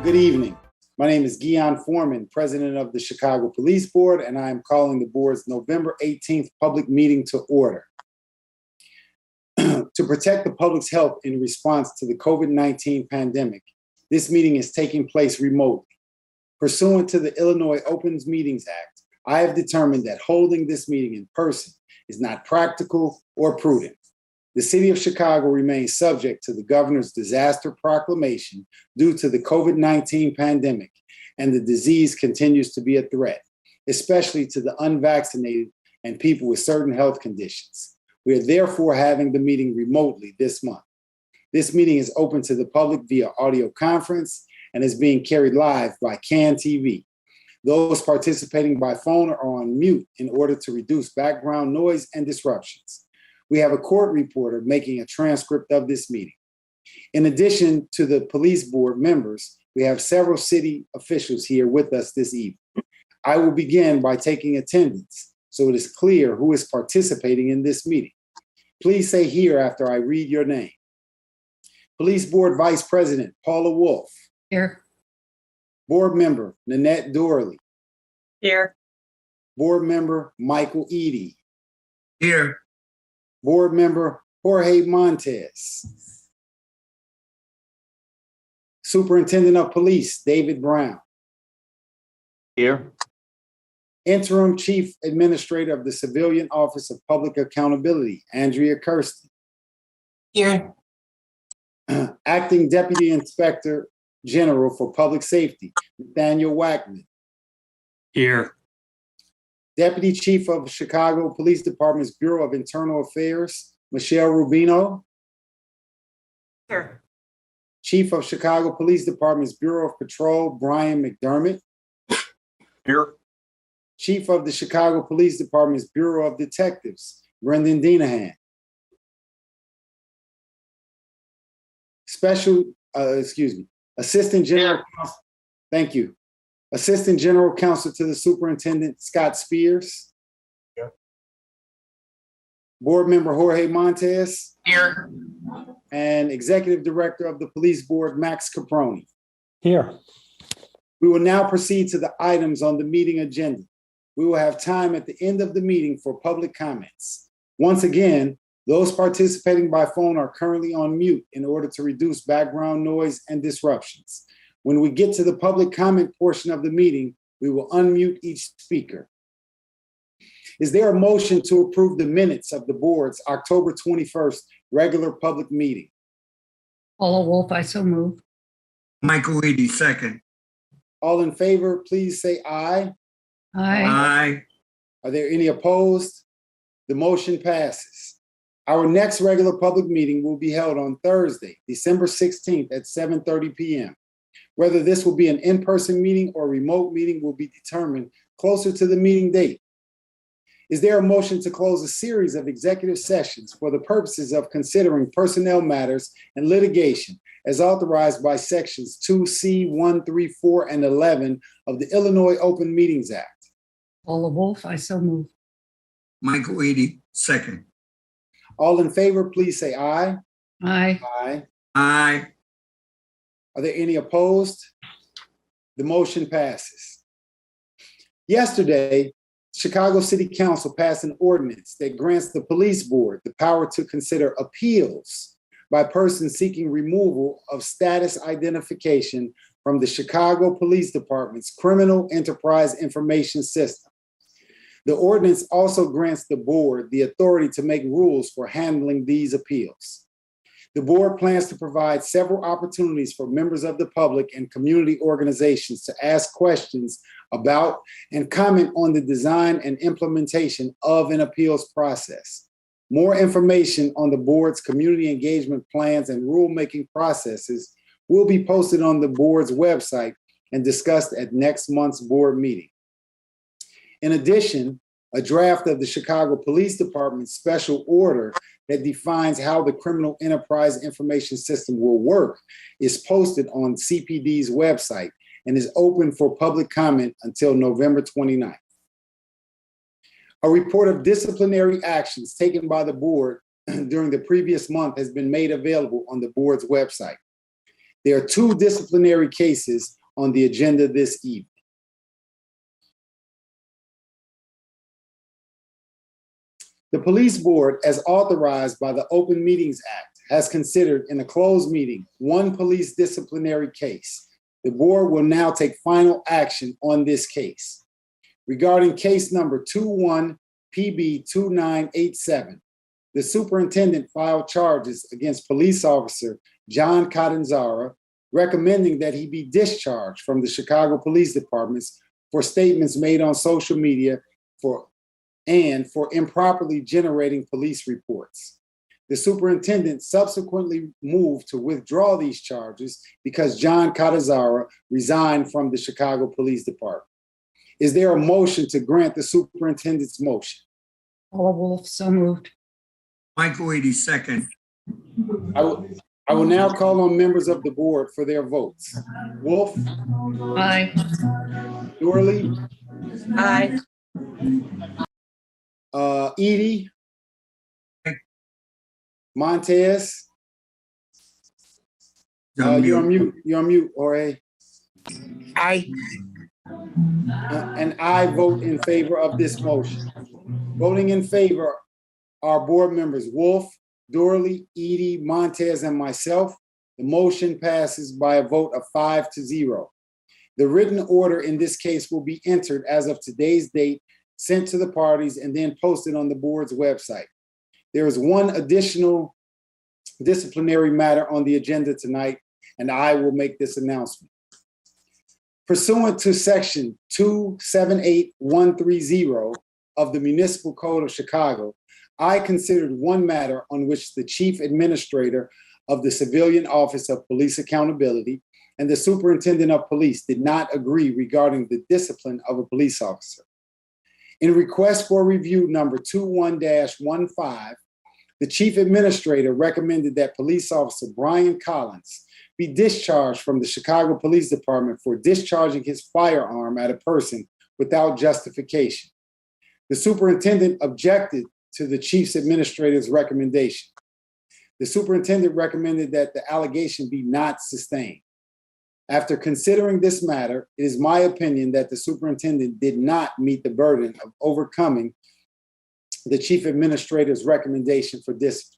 Good evening. My name is Guion Foreman, president of the Chicago Police Board, and I am calling the board's November 18th public meeting to order. To protect the public's health in response to the COVID-19 pandemic, this meeting is taking place remotely. Pursuant to the Illinois Open Meetings Act, I have determined that holding this meeting in person is not practical or prudent. The city of Chicago remains subject to the governor's disaster proclamation due to the COVID-19 pandemic, and the disease continues to be a threat, especially to the unvaccinated and people with certain health conditions. We are therefore having the meeting remotely this month. This meeting is open to the public via audio conference and is being carried live by CAN TV. Those participating by phone are on mute in order to reduce background noise and disruptions. We have a court reporter making a transcript of this meeting. In addition to the police board members, we have several city officials here with us this evening. I will begin by taking attendance so it is clear who is participating in this meeting. Please say here after I read your name. Police Board Vice President Paula Wolf. Here. Board Member Nanette Dorley. Here. Board Member Michael Eady. Here. Board Member Jorge Montes. Superintendent of Police David Brown. Here. Interim Chief Administrator of the Civilian Office of Public Accountability Andrea Kirsten. Here. Acting Deputy Inspector General for Public Safety Nathaniel Wackman. Here. Deputy Chief of Chicago Police Department's Bureau of Internal Affairs, Michelle Rubino. Here. Chief of Chicago Police Department's Bureau of Patrol, Brian McDermott. Here. Chief of the Chicago Police Department's Bureau of Detectives, Brendan Denahan. Assistant General Counsel, thank you. Assistant General Counsel to the Superintendent, Scott Spears. Here. Board Member Jorge Montes. Here. And Executive Director of the Police Board, Max Caproni. Here. We will now proceed to the items on the meeting agenda. We will have time at the end of the meeting for public comments. Once again, those participating by phone are currently on mute in order to reduce background noise and disruptions. When we get to the public comment portion of the meeting, we will unmute each speaker. Is there a motion to approve the minutes of the board's October 21st regular public meeting? Paula Wolf, I so move. Michael Eady, second. All in favor, please say aye. Aye. Aye. Are there any opposed? The motion passes. Our next regular public meeting will be held on Thursday, December 16th at 7:30 p.m. Whether this will be an in-person meeting or remote meeting will be determined closer to the meeting date. Is there a motion to close a series of executive sessions for the purposes of considering personnel matters and litigation as authorized by sections 2C, 1, 3, 4, and 11 of the Illinois Open Meetings Act? Paula Wolf, I so move. Michael Eady, second. All in favor, please say aye. Aye. Aye. Aye. Are there any opposed? The motion passes. Yesterday, Chicago City Council passed an ordinance that grants the police board the power to consider appeals by persons seeking removal of status identification from the Chicago Police Department's Criminal Enterprise Information System. The ordinance also grants the board the authority to make rules for handling these appeals. The board plans to provide several opportunities for members of the public and community organizations to ask questions about and comment on the design and implementation of an appeals process. More information on the board's community engagement plans and rulemaking processes will be posted on the board's website and discussed at next month's board meeting. In addition, a draft of the Chicago Police Department special order that defines how the Criminal Enterprise Information System will work is posted on CPD's website and is open for public comment until November 29th. A report of disciplinary actions taken by the board during the previous month has been made available on the board's website. There are 2 disciplinary cases on the agenda this evening. The Police Board, as authorized by the Open Meetings Act, has considered in a closed meeting one police disciplinary case. The board will now take final action on this case. Regarding case number 21-PB-2987, the superintendent filed charges against police officer John Catanzara, recommending that he be discharged from the Chicago Police Department for statements made on social media for improperly generating police reports. The superintendent subsequently moved to withdraw these charges because John Catanzara resigned from the Chicago Police Department. Is there a motion to grant the superintendent's motion? Paula Wolf, so moved. Michael Eady, second. I will now call on members of the board for their votes. Wolf, Aye. Durley, Aye. Edie, Montez. You're on mute. You're on mute, Jorge. Aye. And I vote in favor of this motion. Voting in favor are board members Wolf, Durley, Edie, Montez, and myself. The motion passes by a vote of 5-0. The written order in this case will be entered as of today's date, sent to the parties, and then posted on the board's website. There is one additional disciplinary matter on the agenda tonight, and I will make this announcement. Pursuant to section 278130 of the Municipal Code of Chicago, I considered one matter on which the Chief Administrator of the Civilian Office of Police Accountability and the Superintendent of Police did not agree regarding the discipline of a police officer. In request for review number 21-15, the Chief Administrator recommended that Police Officer Brian Collins be discharged from the Chicago Police Department for discharging his firearm at a person without justification. The superintendent objected to the Chief's Administrator's recommendation. The superintendent recommended that the allegation be not sustained. After considering this matter, it is my opinion that the superintendent did not meet the burden of overcoming the Chief Administrator's recommendation for discipline.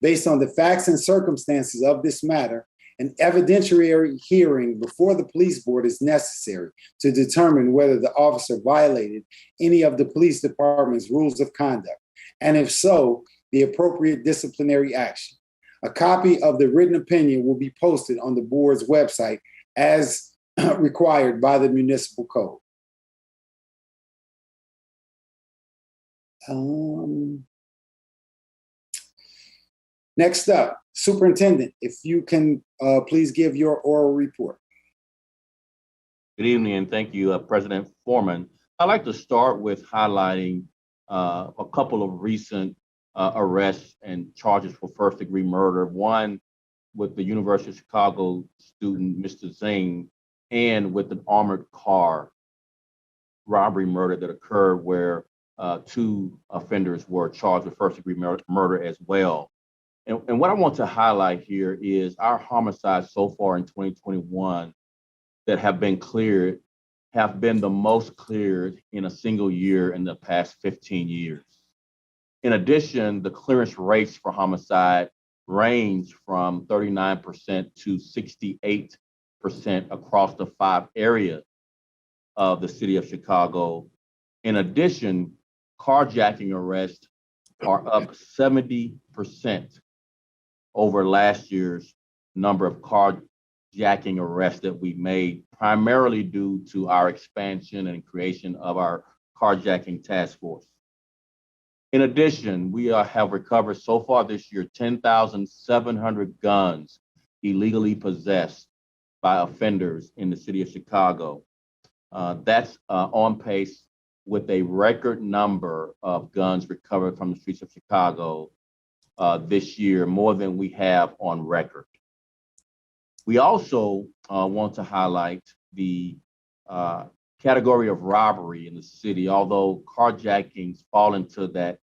Based on the facts and circumstances of this matter, an evidentiary hearing before the police board is necessary to determine whether the officer violated any of the police department's rules of conduct, and if so, the appropriate disciplinary action. A copy of the written opinion will be posted on the board's website as required by the municipal code. Next up, Superintendent, if you can please give your oral report. Good evening, and thank you, President Foreman. I'd like to start with highlighting a couple of recent arrests and charges for first-degree murder. One with the University of Chicago student, Mr. Zing, and with an armored car robbery murder that occurred where two offenders were charged with first-degree murder as well. And what I want to highlight here is our homicides so far in 2021 that have been cleared have been the most cleared in a single year in the past 15 years. In addition, the clearance rates for homicide range from 39% to 68% across the 5 areas of the city of Chicago. In addition, carjacking arrests are up 70% over last year's number of carjacking arrests that we made, primarily due to our expansion and creation of our carjacking task force. In addition, we have recovered so far this year 10,700 guns illegally possessed by offenders in the city of Chicago. That's on pace with a record number of guns recovered from the streets of Chicago this year, more than we have on record. We also want to highlight the category of robbery in the city. Although carjackings fall into that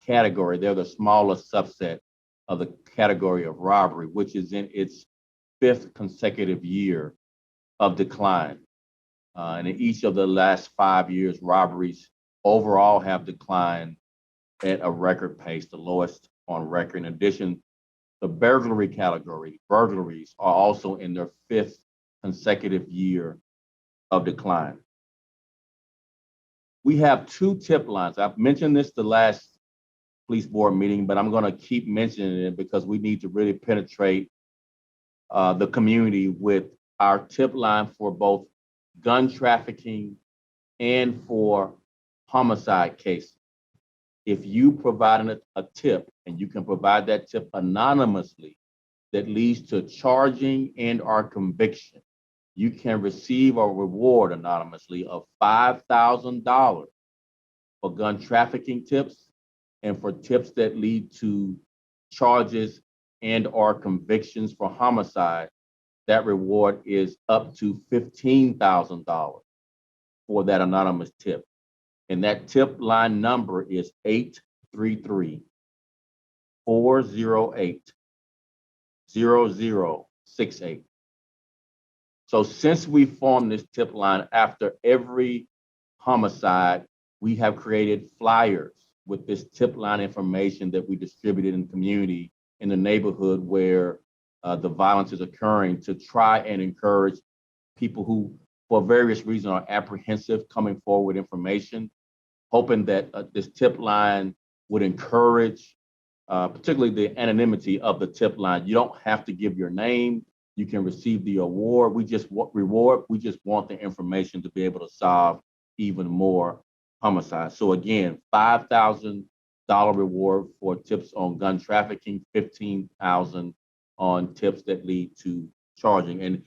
category, they're the smallest subset of the category of robbery, which is in its 5th consecutive year of decline. And in each of the last 5 years, robberies overall have declined at a record pace, the lowest on record. In addition, the burglary category, burglaries are also in their 5th consecutive year of decline. We have 2 tip lines. I've mentioned this the last police board meeting, but I'm going to keep mentioning it because we need to really penetrate the community with our tip line for both gun trafficking and for homicide cases. If you provide a tip, and you can provide that tip anonymously, that leads to charging and or conviction, you can receive a reward anonymously of $5,000 for gun trafficking tips, and for tips that lead to charges and or convictions for homicide, that reward is up to $15,000 for that anonymous tip. And that tip line number is 833-408-0068. So since we formed this tip line, after every homicide, we have created flyers with this tip line information that we distributed in the community, in the neighborhood where the violence is occurring, to try and encourage people who, for various reasons, are apprehensive coming forward with information, hoping that this tip line would encourage, particularly the anonymity of the tip line. You don't have to give your name. You can receive the award. We just want the information to be able to solve even more homicides. So again, $5,000 reward for tips on gun trafficking, $15,000 on tips that lead to charging. And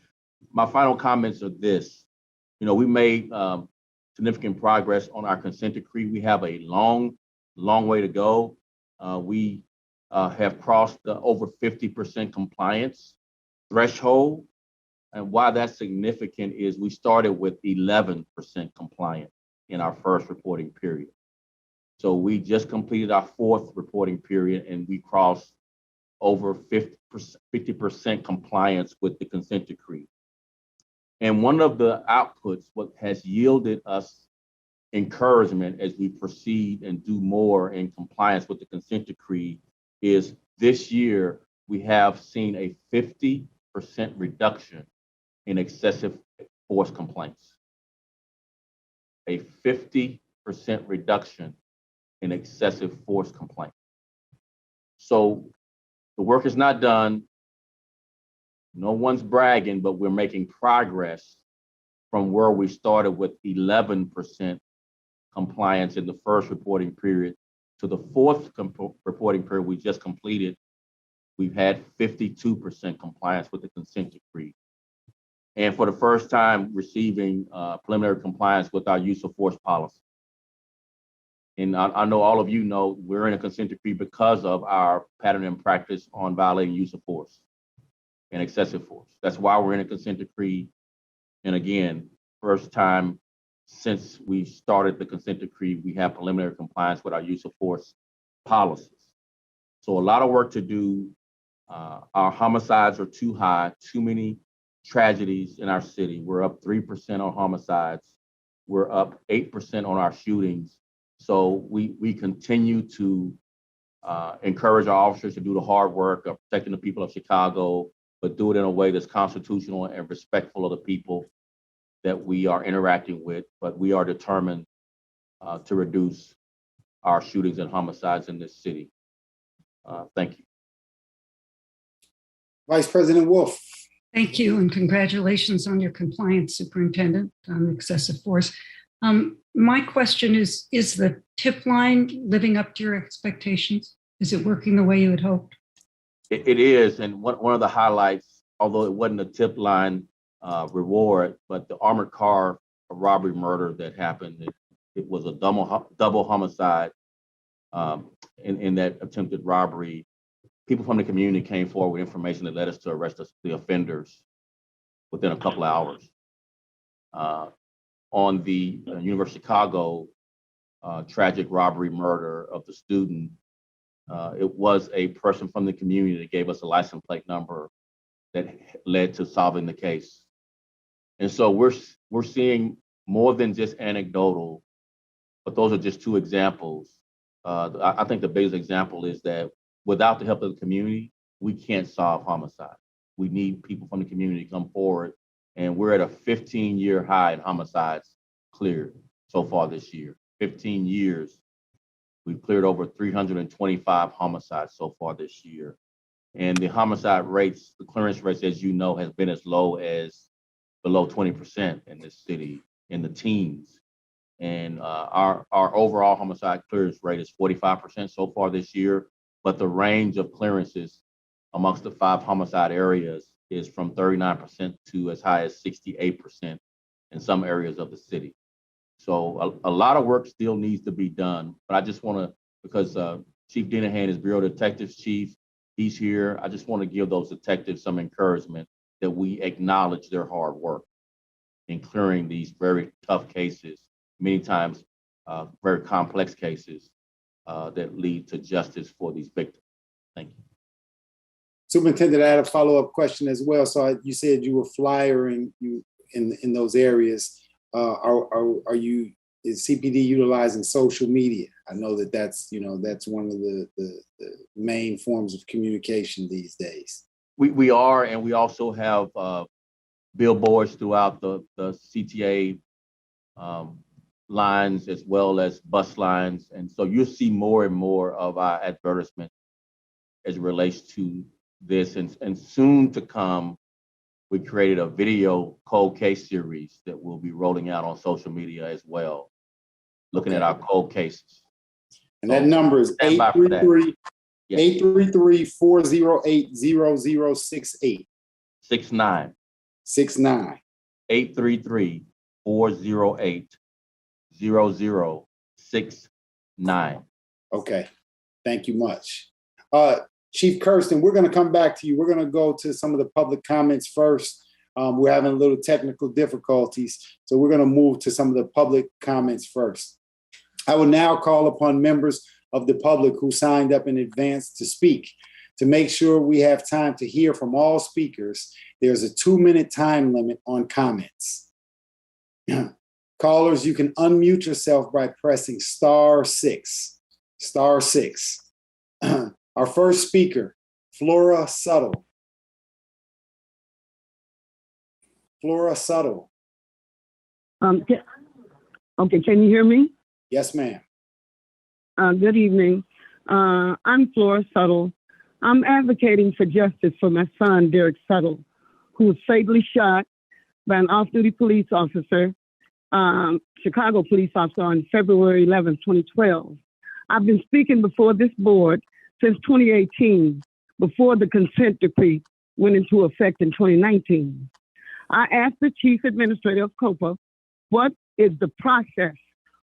my final comments are this: we made significant progress on our consent decree. We have a long way to go. We have crossed the over 50% compliance threshold. And why that's significant is we started with 11% compliant in our first reporting period. So we just completed our 4th reporting period, and we crossed over 50% compliance with the consent decree. And one of the outputs, what has yielded us encouragement as we proceed and do more in compliance with the consent decree, is this year we have seen a 50% reduction in excessive force complaints. A 50% reduction in excessive force complaints. So the work is not done. No one's bragging, but we're making progress from where we started with 11% compliance in the first reporting period to the 4th reporting period we just completed. We've had 52% compliance with the consent decree. And for the first time, receiving preliminary compliance with our use of force policy. And I know all of you know we're in a consent decree because of our pattern and practice on violating use of force and excessive force. That's why we're in a consent decree. And again, first time since we started the consent decree, we have preliminary compliance with our use of force policies. So a lot of work to do. Our homicides are too high, too many tragedies in our city. We're up 3% on homicides. We're up 8% on our shootings. So we continue to encourage our officers to do the hard work of protecting the people of Chicago, but do it in a way that's constitutional and respectful of the people that we are interacting with. But we are determined to reduce our shootings and homicides in this city. Thank you. Vice President Wolf. Thank you, and congratulations on your compliance, Superintendent, on excessive force. My question is the tip line living up to your expectations? Is it working the way you had hoped? It is, and one of the highlights, although it wasn't a tip line reward, but the armored car robbery murder that happened, it was a double homicide in that attempted robbery. People from the community came forward with information that led us to arrest the offenders within a couple of hours. On the University of Chicago tragic robbery murder of the student, it was a person from the community that gave us a license plate number that led to solving the case. And so we're seeing more than just anecdotal, but those are just two examples. I think the biggest example is that without the help of the community, we can't solve homicide. We need people from the community to come forward, and we're at a 15-year high in homicides cleared so far this year. 15 years, we've cleared over 325 homicides so far this year. And the homicide rates, the clearance rates, as you know, has been as low as below 20% in this city, in the teens. And our overall homicide clearance rate is 45% so far this year, but the range of clearances amongst the 5 homicide areas is from 39% to as high as 68% in some areas of the city. So a lot of work still needs to be done, but I just want to, because Chief Dennehan is Bureau Detectives Chief, he's here. I just want to give those detectives some encouragement that we acknowledge their hard work in clearing these very tough cases, many times very complex cases that lead to justice for these victims. Thank you. Superintendent, I had a follow-up question as well. So you said you were flyering you in those areas. Is CPD utilizing social media? I know that's one of the main forms of communication these days. We are, and we also have billboards throughout the CTA lines as well as bus lines. And so you'll see more and more of our advertisement as it relates to this. And soon to come, we created a video cold case series that we'll be rolling out on social media as well, looking at our cold cases. And that number is 833-408-0068. 69. 69. 833-408-0069. Okay, thank you much. Chief Kirsten, we're going to come back to you. We're going to go to some of the public comments first. We're having a little technical difficulties, so we're going to move to some of the public comments first. I will now call upon members of the public who signed up in advance to speak. To make sure we have time to hear from all speakers, there's a 2-minute time limit on comments. Callers, you can unmute yourself by pressing *6. *6. Our first speaker, Flora Suttle. Flora Suttle. Okay, can you hear me? Yes, ma'am. Good evening. I'm Flora Suttle. I'm advocating for justice for my son, Derek Suttle, who was fatally shot by an off-duty police officer, Chicago police officer, on February 11, 2012. I've been speaking before this board since 2018, before the consent decree went into effect in 2019. I asked the Chief Administrator of COPA, what is the process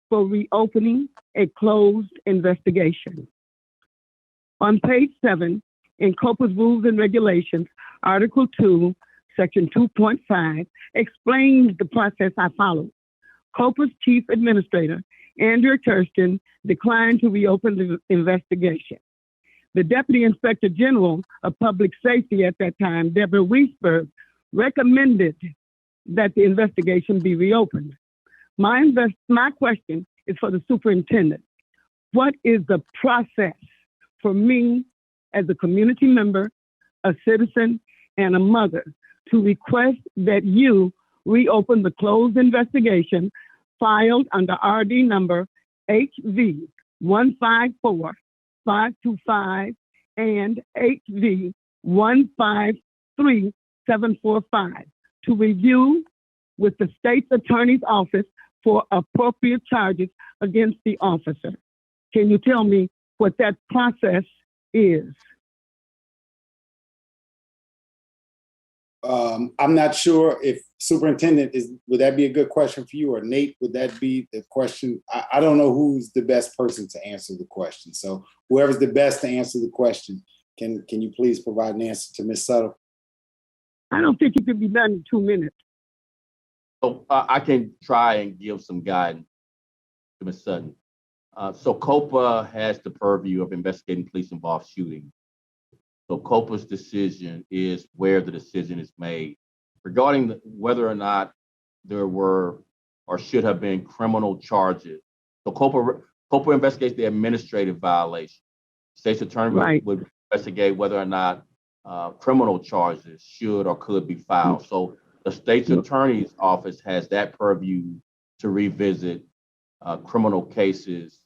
for reopening a closed investigation? On page 7, in COPA's Rules and Regulations, Article 2, Section 2.5, explains the process I followed. COPA's Chief Administrator, Andrea Kirsten, declined to reopen the investigation. The Deputy Inspector General of Public Safety at that time, Deborah Weisberg, recommended that the investigation be reopened. My question is for the superintendent. What is the process for me as a community member, a citizen, and a mother to request that you reopen the closed investigation filed under RD number HV 154525 and HV 153745 to review with the state's attorney's office for appropriate charges against the officer? Can you tell me what that process is? I'm not sure if superintendent would that be a good question for you, or Nate, would that be the question? I don't know who's the best person to answer the question. So whoever's the best to answer the question, can you please provide an answer to Ms. Suttle? I don't think it could be done in 2 minutes. So I can try and give some guidance to Ms. Sutton. So COPA has the purview of investigating police-involved shootings. So COPA's decision is where the decision is made. Regarding whether or not there were or should have been criminal charges. So COPA investigates the administrative violation. State's attorney Right. would investigate whether or not criminal charges should or could be filed. So the state's attorney's office has that purview to revisit criminal cases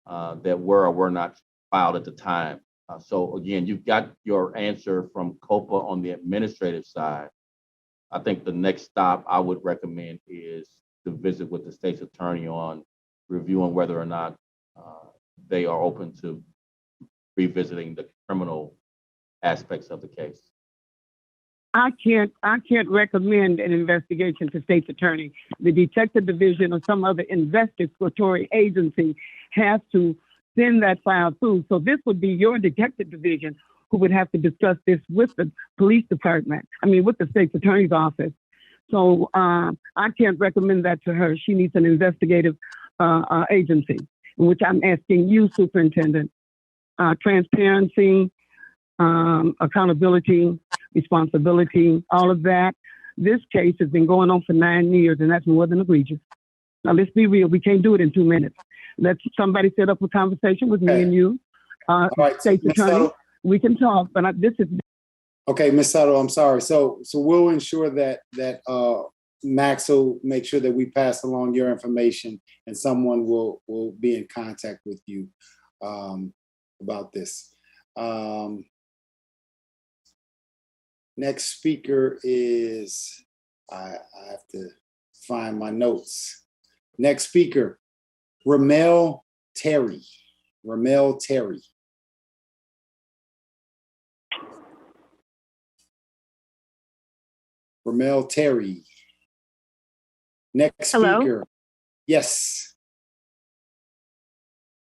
that were or were not filed at the time. So again, you've got your answer from COPA on the administrative side. I think the next stop I would recommend is to visit with the state's attorney on reviewing whether or not they are open to revisiting the criminal aspects of the case. I can't recommend an investigation to state's attorney. The detective division or some other investigatory agency has to send that file through. So this would be your detective division who would have to discuss this with the police department. With the state's attorney's office. So I can't recommend that to her. She needs an investigative agency, in which I'm asking you, Superintendent, transparency, accountability, responsibility, all of that. This case has been going on for 9 years, and that's more than egregious. Now, let's be real. We can't do it in 2 minutes. Let somebody set up a conversation with me and you, All right, state's Ms. attorney. Tuttle. We can talk, but this is Okay, Ms. Tuttle, I'm sorry. So we'll ensure that Max will make sure that we pass along your information, and someone will be in contact with you about this. Next speaker is, I have to find my notes. Next speaker, Ramel Terry. Ramel Terry. Ramel Terry. Next Hello? speaker. Yes.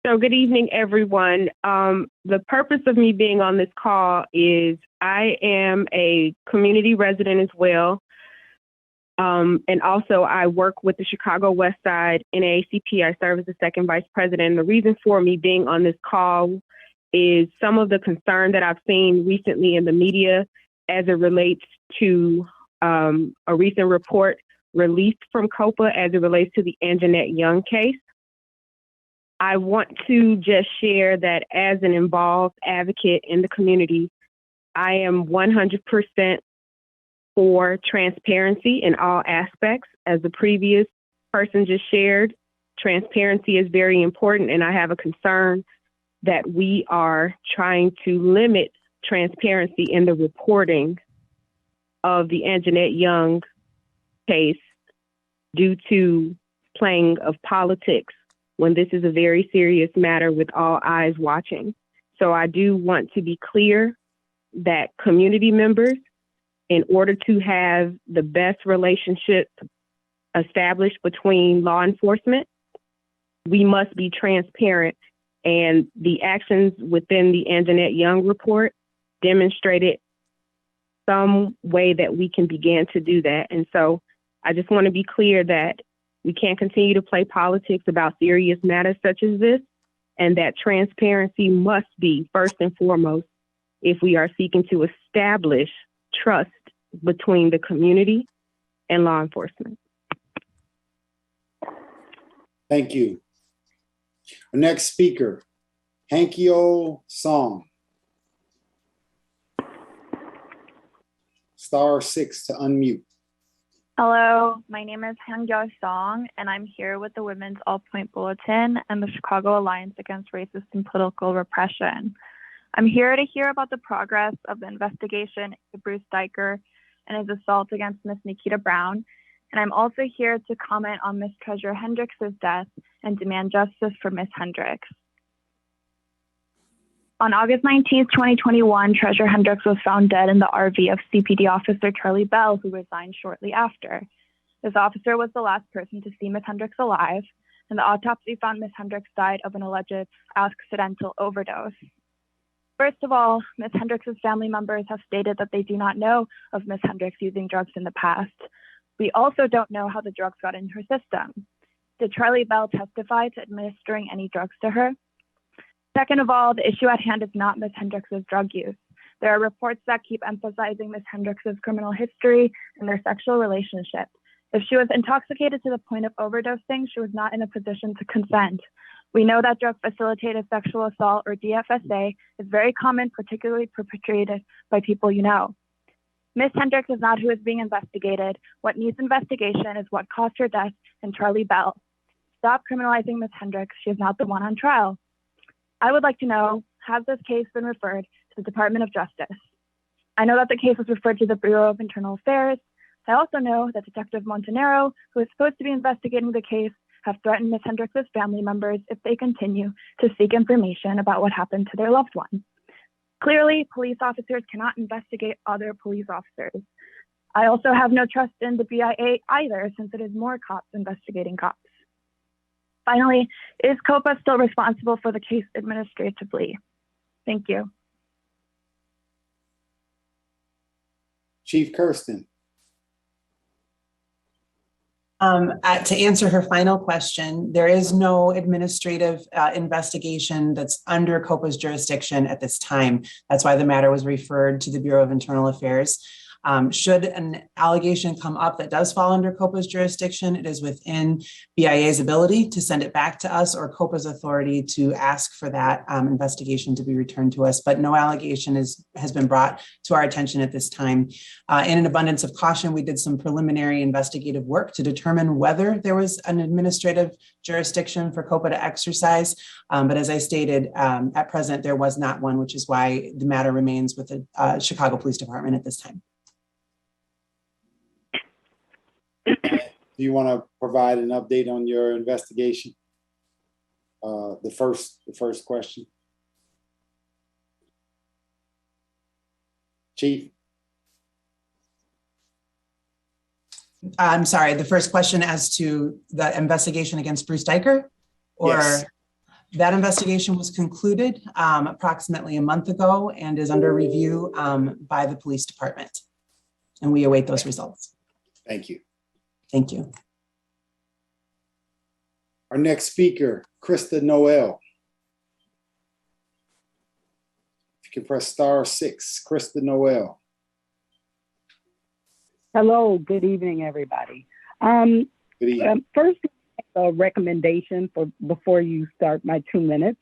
So good evening, everyone. The purpose of me being on this call is I am a community resident as well. And also I work with the Chicago West Side NAACP. I serve as the second vice president. And the reason for me being on this call is some of the concern that I've seen recently in the media as it relates to a recent report released from COPA as it relates to the Anjanette Young case. I want to just share that as an involved advocate in the community, I am 100% for transparency in all aspects. As the previous person just shared, transparency is very important, and I have a concern that we are trying to limit transparency in the reporting of the Anjanette Young case due to playing of politics when this is a very serious matter with all eyes watching. So I do want to be clear that community members, in order to have the best relationship established between law enforcement, we must be transparent. And the actions within the Anjanette Young report demonstrated some way that we can begin to do that. And so I just want to be clear that we can't continue to play politics about serious matters such as this, and that transparency must be first and foremost if we are seeking to establish trust between the community and law enforcement. Thank you. Our next speaker, Hankyo Song. *6 to unmute. Hello, my name is Hangyo Song, and I'm here with the Women's All Point Bulletin and the Chicago Alliance Against Racist and Political Repression. I'm here to hear about the progress of the investigation into Bruce Deicher and his assault against Miss Nikita Brown, and I'm also here to comment on Miss Treasurer Hendricks' death and demand justice for Miss Hendricks. On August 19th, 2021, Treasurer Hendricks was found dead in the RV of CPD officer Charlie Bell, who resigned shortly after. This officer was the last person to see Miss Hendricks alive, and the autopsy found Miss Hendricks died of an alleged accidental overdose. First of all, Miss Hendricks' family members have stated that they do not know of Miss Hendricks using drugs in the past. We also don't know how the drugs got into her system. Did Charlie Bell testify to administering any drugs to her? Second of all, the issue at hand is not Miss Hendricks' drug use. There are reports that keep emphasizing Miss Hendricks' criminal history and their sexual relationship. If she was intoxicated to the point of overdosing, she was not in a position to consent. We know that drug-facilitated sexual assault, or DFSA, is very common, particularly perpetrated by people you know. Ms. Hendricks is not who is being investigated. What needs investigation is what caused her death and Charlie Bell. Stop criminalizing Ms. Hendricks. She is not the one on trial. I would like to know, has this case been referred to the Department of Justice? I know that the case was referred to the Bureau of Internal Affairs. I also know that Detective Montanero, who is supposed to be investigating the case, have threatened Ms. Hendricks' family members if they continue to seek information about what happened to their loved one. Clearly, police officers cannot investigate other police officers. I also have no trust in the BIA either, since it is more cops investigating cops. Finally, is COPA still responsible for the case administratively? Thank you. Chief Kirsten. To answer her final question, there is no administrative investigation that's under COPA's jurisdiction at this time. That's why the matter was referred to the Bureau of Internal Affairs. Should an allegation come up that does fall under COPA's jurisdiction, it is within BIA's ability to send it back to us, or COPA's authority to ask for that investigation to be returned to us. But no allegation has been brought to our attention at this time. In an abundance of caution, we did some preliminary investigative work to determine whether there was an administrative jurisdiction for COPA to exercise. But as I stated, at present, there was not one, which is why the matter remains with the Chicago Police Department at this time. Do you want to provide an update on your investigation? The first question. Chief? I'm sorry, the first question as to the investigation against Bruce Dyker? Or Yes. That investigation was concluded approximately a month ago and is under review by the police department. And we await those results. Thank you. Thank you. Our next speaker, Krista Noel. If you can press *6, Krista Noel. Hello, good evening, everybody. Good evening. First, a recommendation for before you start my 2 minutes.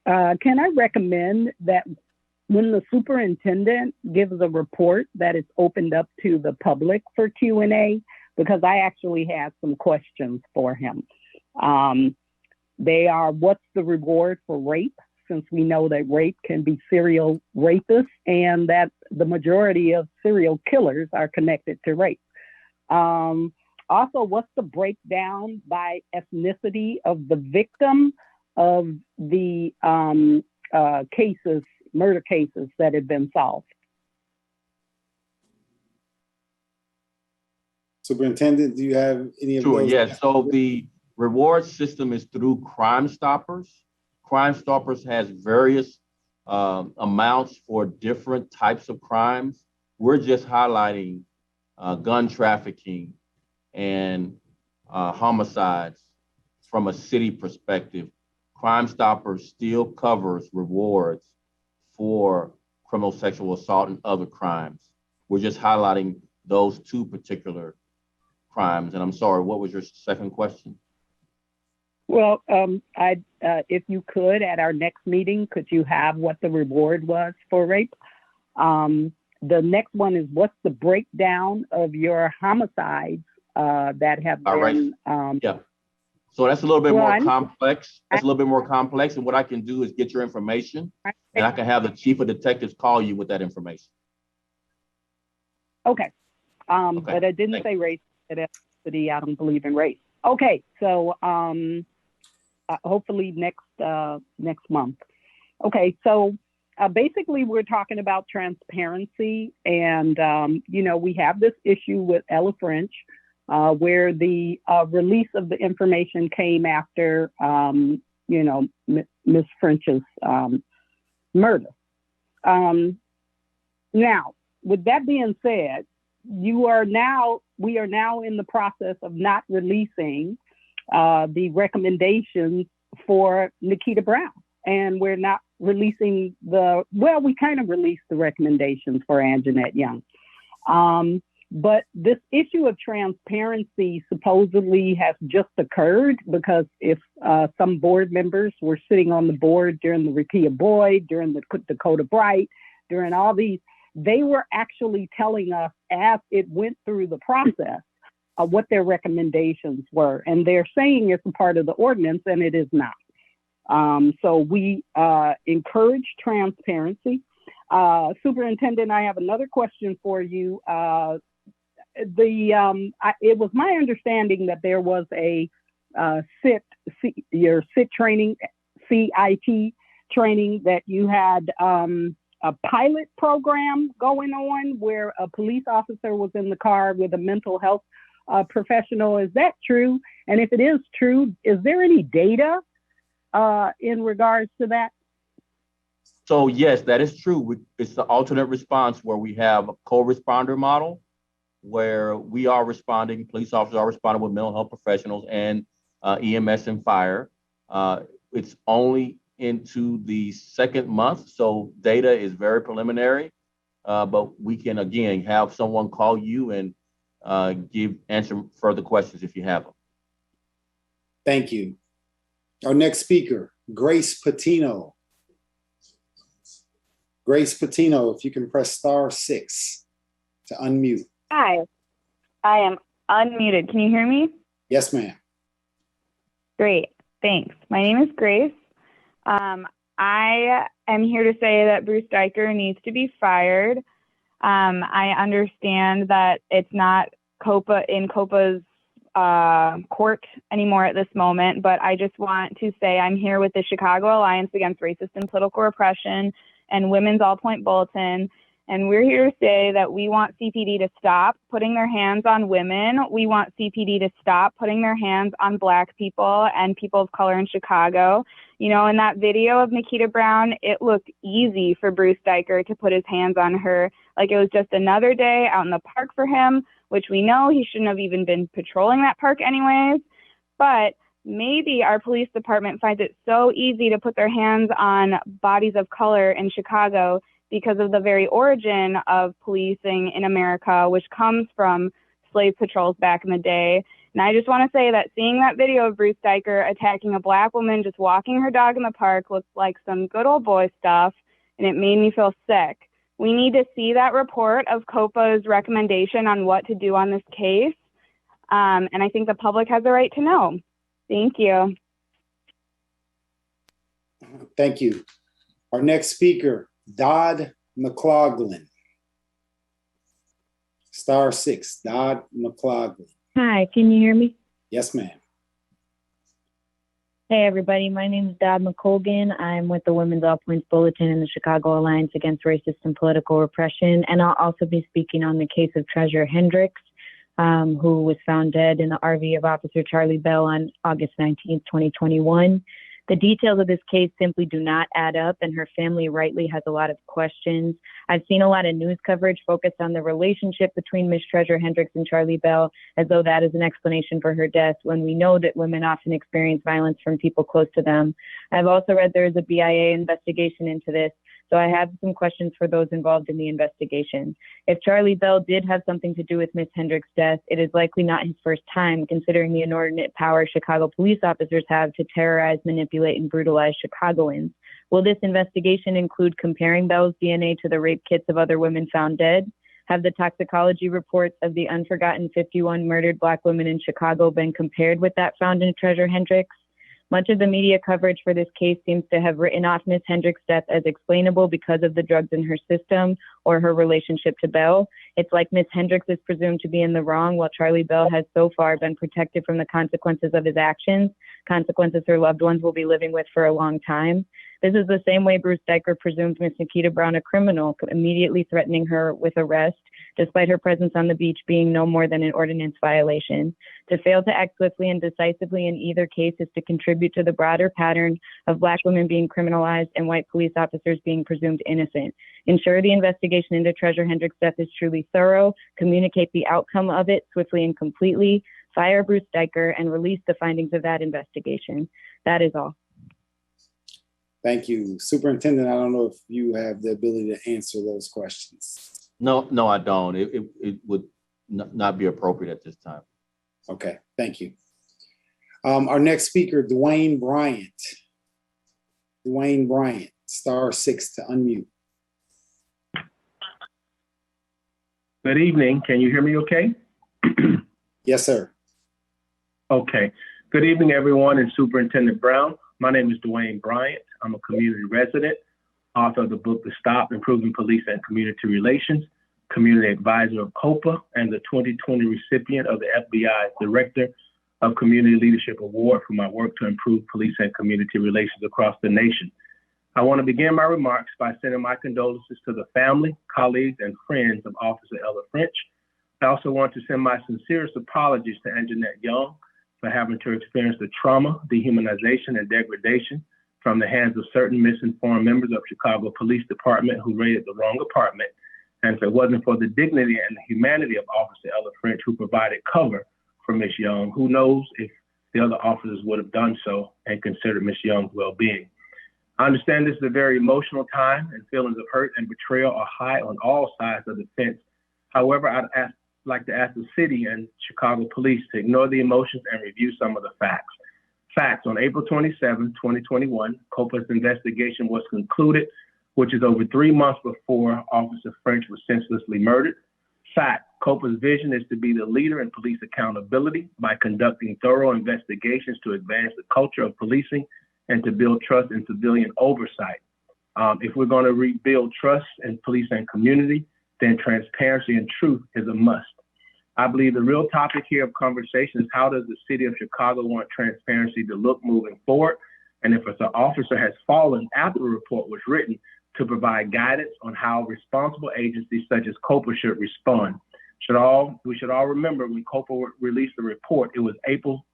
Can I recommend that when the superintendent gives a report that is opened up to the public for Q&A, because I actually have some questions for him. They are, what's the reward for rape? Since we know that rape can be serial rapists and that the majority of serial killers are connected to rape. Also, what's the breakdown by ethnicity of the victim of the murder cases that have been solved? Superintendent, do you have any of those? Sure, yes. So the reward system is through Crime Stoppers. Crime Stoppers has various amounts for different types of crimes. We're just highlighting gun trafficking and homicides from a city perspective. Crime Stoppers still covers rewards for criminal sexual assault and other crimes. We're just highlighting those two particular crimes. And I'm sorry, what was your second question? Well, if you could, at our next meeting, could you have what the reward was for rape? The next one is, what's the breakdown of your homicides that have been? Yeah. So that's a little bit more One. complex. That's a little bit more complex. And what I can do is get your information, and I can have the chief of detectives call you with that information. Okay. But I didn't say race. At ethnicity. I don't believe in race. Okay. So hopefully next month. Okay. So basically, we're talking about transparency, and we have this issue with Ella French, where the release of the information came after Miss French's murder. Now, with that being said, we are now in the process of not releasing the recommendations for Nikita Brown. And we're not releasing we kind of released the recommendations for Anjanette Young. But this issue of transparency supposedly has just occurred because if some board members were sitting on the board during the Rekia Boyd, during the Dakota Bright, during all these, they were actually telling us as it went through the process what their recommendations were. And they're saying it's a part of the ordinance, and it is not. So we encourage transparency. Superintendent, I have another question for you. It was my understanding that there was a your CIT training, CIT training, that you had a pilot program going on where a police officer was in the car with a mental health professional. Is that true? And if it is true, is there any data in regards to that? So yes, that is true. It's the alternate response where we have a co-responder model where we are responding, police officers are responding with mental health professionals and EMS and fire. It's only into the second month, so data is very preliminary, but we can, again, have someone call you and answer further questions if you have them. Thank you. Our next speaker, Grace Patino. Grace Patino, if you can press *6 to unmute. Hi, I am unmuted. Can you hear me? Yes, ma'am. Great, thanks. My name is Grace. I am here to say that Bruce Deicher needs to be fired. I understand that it's not in COPA's court anymore at this moment, but I just want to say I'm here with the Chicago Alliance Against Racist and Political Repression and Women's All Point Bulletin. And we're here to say that we want CPD to stop putting their hands on women. We want CPD to stop putting their hands on Black people and people of color in Chicago. You know, in that video of Nikita Brown, it looked easy for Bruce Deicher to put his hands on her. Like it was just another day out in the park for him, which we know he shouldn't have even been patrolling that park anyways. But maybe our police department finds it so easy to put their hands on bodies of color in Chicago because of the very origin of policing in America, which comes from slave patrols back in the day. And I just want to say that seeing that video of Bruce Deicher attacking a Black woman just walking her dog in the park looked like some good old boy stuff, and it made me feel sick. We need to see that report of COPA's recommendation on what to do on this case, and I think the public has the right to know. Thank you. Thank you. Our next speaker, Dodd McLaughlin. *6, Dodd McLaughlin. Hi, can you hear me? Yes, ma'am. Hey, everybody. My name is Dodd McColgan. I'm with the Women's All Points Bulletin and the Chicago Alliance Against Racist and Political Repression. And I'll also be speaking on the case of Treasure Hendricks, who was found dead in the RV of Officer Charlie Bell on August 19th, 2021. The details of this case simply do not add up, and her family rightly has a lot of questions. I've seen a lot of news coverage focused on the relationship between Ms. Treasure Hendricks and Charlie Bell, as though that is an explanation for her death, when we know that women often experience violence from people close to them. I've also read there is a BIA investigation into this, so I have some questions for those involved in the investigation. If Charlie Bell did have something to do with Ms. Hendricks' death, it is likely not his first time, considering the inordinate power Chicago police officers have to terrorize, manipulate, and brutalize Chicagoans. Will this investigation include comparing Bell's DNA to the rape kits of other women found dead? Have the toxicology reports of the unforgotten 51 murdered Black women in Chicago been compared with that found in Treasure Hendricks? Much of the media coverage for this case seems to have written off Ms. Hendricks' death as explainable because of the drugs in her system or her relationship to Bell. It's like Ms. Hendricks is presumed to be in the wrong, while Charlie Bell has so far been protected from the consequences of his actions, consequences her loved ones will be living with for a long time. This is the same way Bruce Deicher presumed Ms. Nikita Brown a criminal, immediately threatening her with arrest, despite her presence on the beach being no more than an ordinance violation. To fail to act swiftly and decisively in either case is to contribute to the broader pattern of Black women being criminalized and white police officers being presumed innocent. Ensure the investigation into Treasure Hendricks' death is truly thorough, communicate the outcome of it swiftly and completely, fire Bruce Deicher, and release the findings of that investigation. That is all. Thank you. Superintendent, I don't know if you have the ability to answer those questions. No, I don't. It would not be appropriate at this time. Okay, thank you. Our next speaker, Dwayne Bryant. Dwayne Bryant, *6 to unmute. Good evening. Can you hear me okay? Yes, sir. Okay. Good evening, everyone, and Superintendent Brown. My name is Dwayne Bryant. I'm a community resident, author of the book, The Stop, Improving Police and Community Relations, community advisor of COPA, and the 2020 recipient of the FBI's Director of Community Leadership Award for my work to improve police and community relations across the nation. I want to begin my remarks by sending my condolences to the family, colleagues, and friends of Officer Ella French. I also want to send my sincerest apologies to Anjanette Young for having to experience the trauma, dehumanization, and degradation from the hands of certain misinformed members of Chicago Police Department who raided the wrong apartment. And if it wasn't for the dignity and the humanity of Officer Ella French, who provided cover for Ms. Young, who knows if the other officers would have done so and considered Ms. Young's well-being. I understand this is a very emotional time, and feelings of hurt and betrayal are high on all sides of the fence. However, I'd like to ask the city and Chicago Police to ignore the emotions and review some of the facts. Facts: on April 27, 2021, COPA's investigation was concluded, which is over 3 months before Officer French was senselessly murdered. Fact: COPA's vision is to be the leader in police accountability by conducting thorough investigations to advance the culture of policing and to build trust in civilian oversight. If we're going to rebuild trust in police and community, then transparency and truth is a must. I believe the real topic here of conversation is how does the city of Chicago want transparency to look moving forward? And if an officer has fallen after the report was written, to provide guidance on how responsible agencies such as COPA should respond. We should all remember when COPA released the report, it was April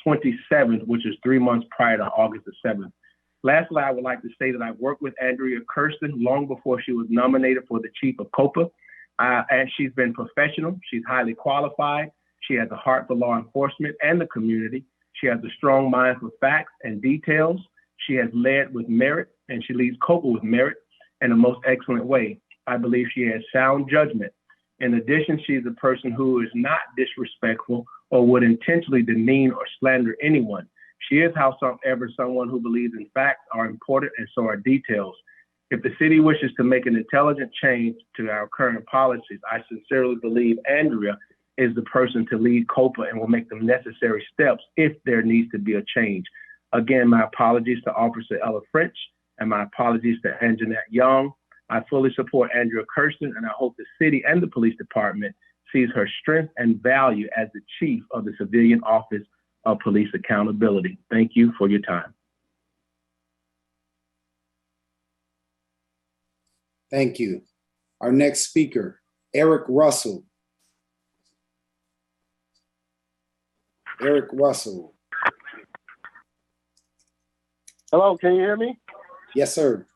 27th, which is 3 months prior to August the 7th. Lastly, I would like to say that I worked with Andrea Kirsten long before she was nominated for the chief of COPA. And she's been professional. She's highly qualified. She has a heart for law enforcement and the community. She has a strong mind for facts and details. She has led with merit, and she leads COPA with merit in the most excellent way. I believe she has sound judgment. In addition, she's a person who is not disrespectful or would intentionally demean or slander anyone. She is, however, someone who believes in facts are important and so are details. If the city wishes to make an intelligent change to our current policies, I sincerely believe Andrea is the person to lead COPA and will make the necessary steps if there needs to be a change. Again, my apologies to Officer Ella French and my apologies to Anjanette Young. I fully support Andrea Kirsten, and I hope the city and the police department sees her strength and value as the chief of the Civilian Office of Police Accountability. Thank you for your time. Thank you. Our next speaker, Eric Russell. Eric Russell. Hello, can you hear me? Yes, sir.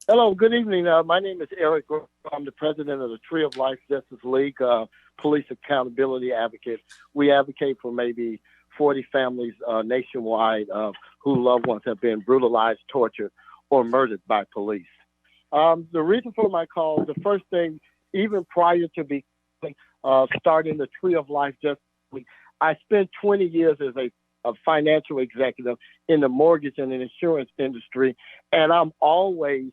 Hello, good evening. My name is Eric. I'm the president of the Tree of Life Justice League, police accountability advocate. We advocate for maybe 40 families nationwide whose loved ones have been brutalized, tortured, or murdered by police. The reason for my call, the first thing, even prior to starting the Tree of Life Justice League, I spent 20 years as a financial executive in the mortgage and insurance industry, and I'm always,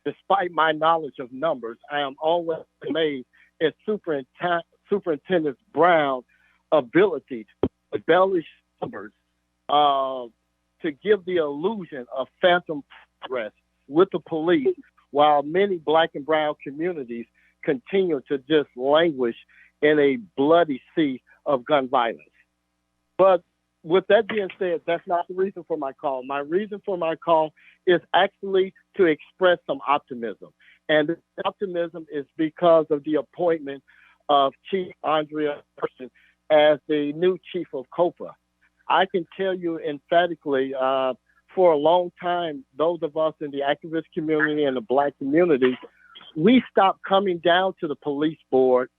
despite my knowledge of numbers, I am always amazed at Superintendent Brown's ability to embellish numbers to give the illusion of phantom progress with the police, while many Black and brown communities continue to just languish in a bloody sea of gun violence. But with that being said, that's not the reason for my call. My reason for my call is actually to express some optimism. And the optimism is because of the appointment of Chief Andrea Kirsten as the new chief of COPA. I can tell you emphatically, for a long time, those of us in the activist community and the Black community, we stopped coming down to the police board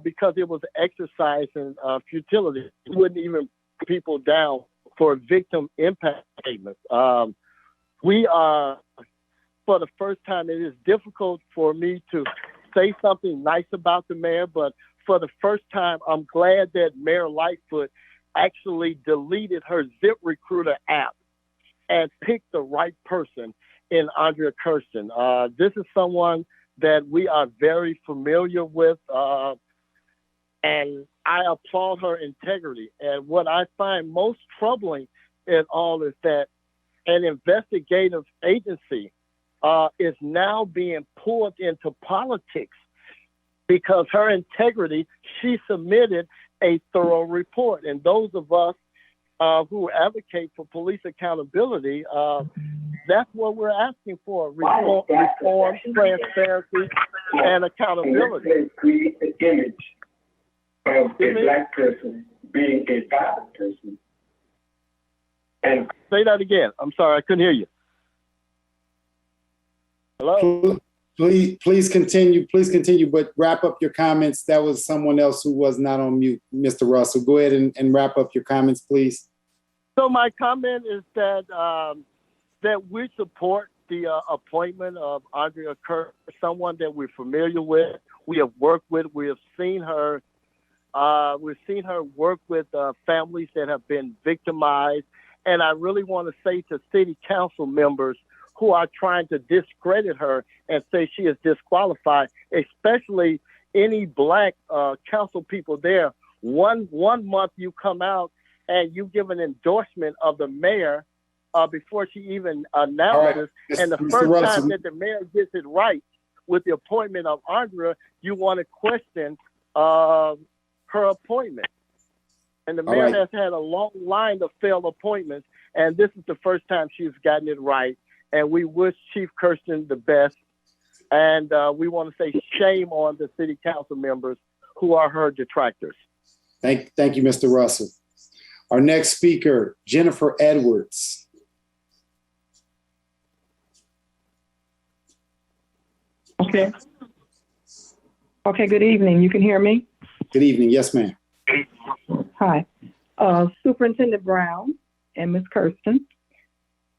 because it was an exercise in futility. We wouldn't even put people down for victim impact statements. We are, for the first time, it is difficult for me to say something nice about the mayor, but for the first time, I'm glad that Mayor Lightfoot actually deleted her ZipRecruiter app and picked the right person in Andrea Kirsten. This is someone that we are very familiar with, and I applaud her integrity. And what I find most troubling in all is that an investigative agency is now being pulled into politics because her integrity, she submitted a thorough report. And those of us who advocate for police accountability, that's what we're asking for: reform, transparency, and accountability. Create the image of a black person being a violent person. And say that again. I'm sorry, I couldn't hear you. Hello? Please continue, but wrap up your comments. That was someone else who was not on mute, Mr. Russell. Go ahead and wrap up your comments, please. So my comment is that that we support the appointment of Andrea Kirk, someone that we're familiar with, we have worked with, we have seen her. We've seen her work with families that have been victimized. And I really want to say to city council members who are trying to discredit her and say she is disqualified, especially any black council people there. One month you come out and you give an endorsement of the mayor before she even announces. Right. And the Mr. first Russell. time that the mayor gets it right with the appointment of Andrea, you want to question her appointment. And the mayor has had a long line of failed appointments, and this is the first time she's gotten it right. And we wish Chief Kirsten the best. And we want to say shame on the city council members who are her detractors. Thank you, Mr. Russell. Our next speaker, Jennifer Edwards. Okay. Okay, good evening. You can hear me? Good evening. Yes, ma'am. Hi. Superintendent Brown and Ms. Kirsten,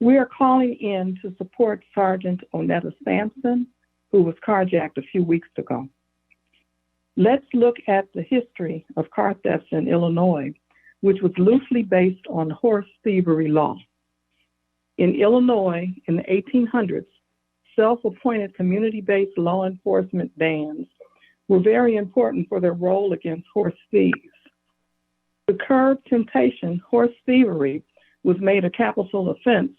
we are calling in to support Sergeant Onetta Sampson, who was carjacked a few weeks ago. Let's look at the history of car thefts in Illinois, which was loosely based on horse thievery law. In Illinois, in the 1800s, self-appointed community-based law enforcement bands were very important for their role against horse thieves. To curb temptation, horse thievery was made a capital offense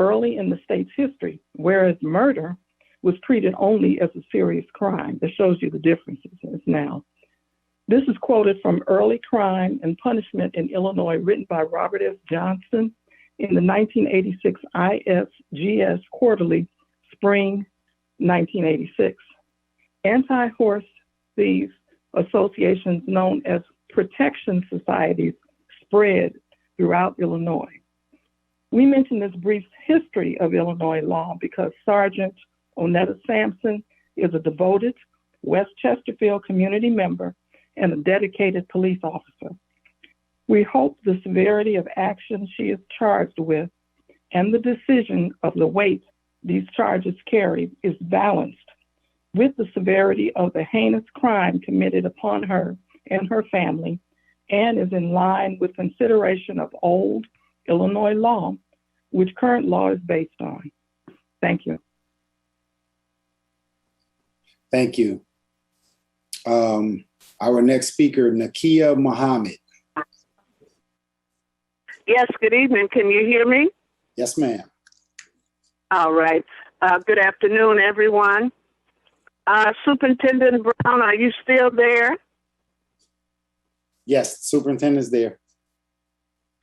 early in the state's history, whereas murder was treated only as a serious crime. That shows you the differences now. This is quoted from Early Crime and Punishment in Illinois, written by Robert S. Johnson in the 1986 ISGS Quarterly, spring 1986. Anti-horse thieves associations known as protection societies spread throughout Illinois. We mention this brief history of Illinois law because Sergeant Onetta Sampson is a devoted West Chesterfield community member and a dedicated police officer. We hope the severity of action she is charged with and the decision of the weight these charges carry is balanced with the severity of the heinous crime committed upon her and her family, and is in line with consideration of old Illinois law, which current law is based on. Thank you. Thank you. Our next speaker, Nakia Muhammad. Yes, good evening. Can you hear me? Yes, ma'am. All right. Good afternoon, everyone. Superintendent Brown, are you still there? Yes, superintendent's there.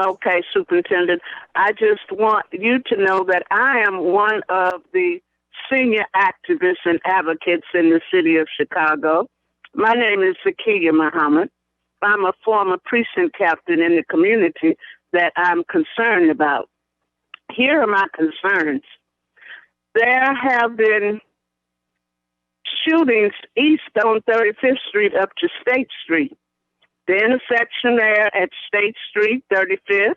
Okay, Superintendent. I just want you to know that I am one of the senior activists and advocates in the city of Chicago. My name is Zakiya Muhammad. I'm a former precinct captain in the community that I'm concerned about. Here are my concerns. There have been shootings east on 35th Street up to State Street. The intersection there at State Street, 35th.